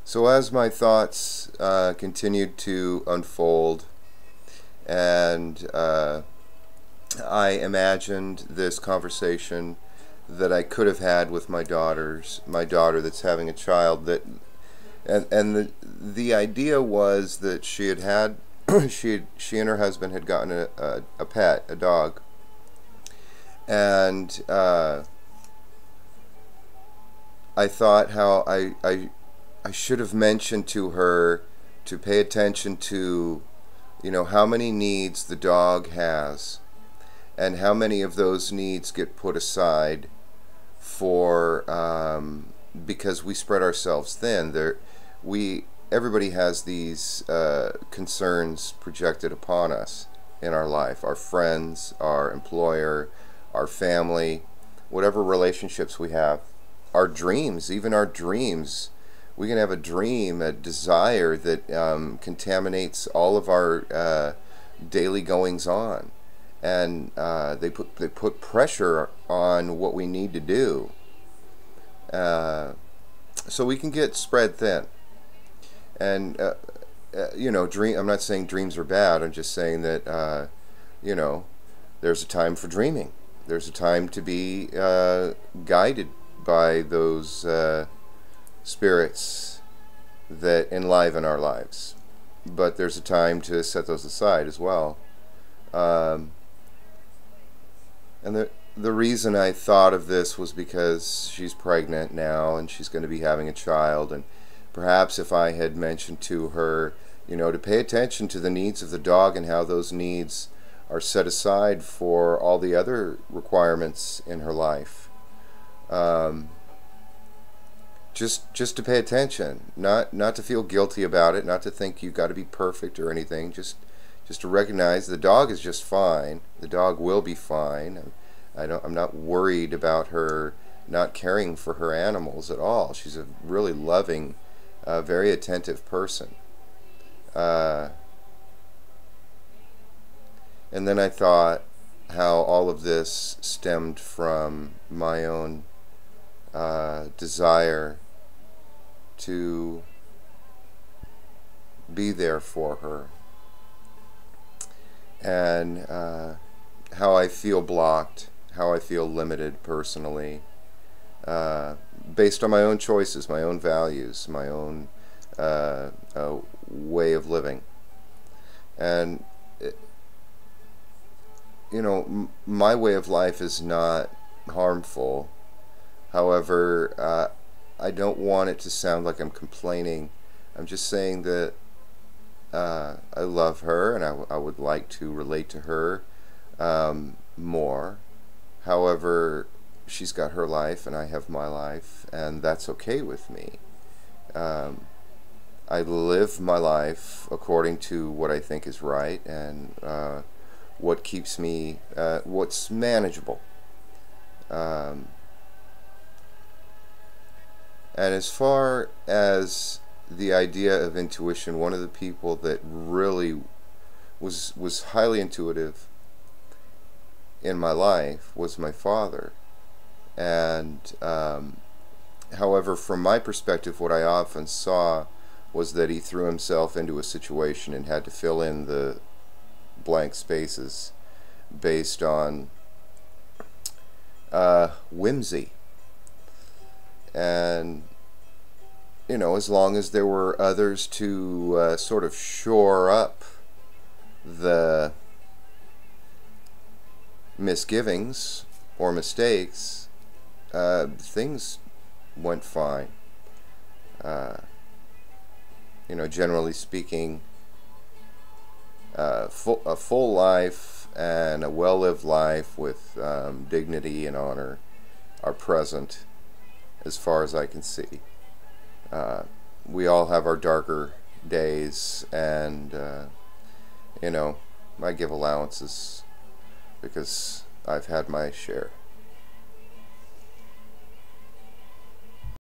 So as my thoughts continued to unfold, and I imagined this conversation that I could have had with my daughter that's having a child, and the idea was that she had she and her husband had gotten a pet, a dog, and I thought how I should have mentioned to her to pay attention to, how many needs the dog has, and how many of those needs get put aside for because we spread ourselves thin. Everybody has these concerns projected upon us in our life. Our friends, our employer, our family, whatever relationships we have, our dreams, even our dreams. We can have a dream, a desire that contaminates all of our daily goings on, and they put pressure on what we need to do, so we can get spread thin. And dream. I'm not saying dreams are bad. I'm just saying that there's a time for dreaming. There's a time to be guided by those spirits that enliven our lives, but there's a time to set those aside as well. And the reason I thought of this was because she's pregnant now and she's going to be having a child, and perhaps if I had mentioned to her, to pay attention to the needs of the dog and how those needs are set aside for all the other requirements in her life. Just to pay attention, not to feel guilty about it, not to think you've got to be perfect or anything. Just to recognize the dog is just fine. The dog will be fine. I'm not worried about her not caring for her animals at all. She's a really loving, very attentive person. And then I thought how all of this stemmed from my own desire to be there for her, and how I feel blocked, how I feel limited personally, based on my own choices, my own values, my own way of living. And my way of life is not harmful. However, I don't want it to sound like I'm complaining. I'm just saying that I love her, and I would like to relate to her more. However, she's got her life and I have my life, and that's okay with me. I live my life according to what I think is right, and what keeps me, what's manageable. And as far as the idea of intuition, one of the people that really was highly intuitive in my life was my father. And however, from my perspective, what I often saw was that he threw himself into a situation and had to fill in the blank spaces based on whimsy. And as long as there were others to sort of shore up the misgivings or mistakes, things went fine. Generally speaking, a full life and a well-lived life with dignity and honor are present as far as I can see. We all have our darker days, and I give allowances because I've had my share.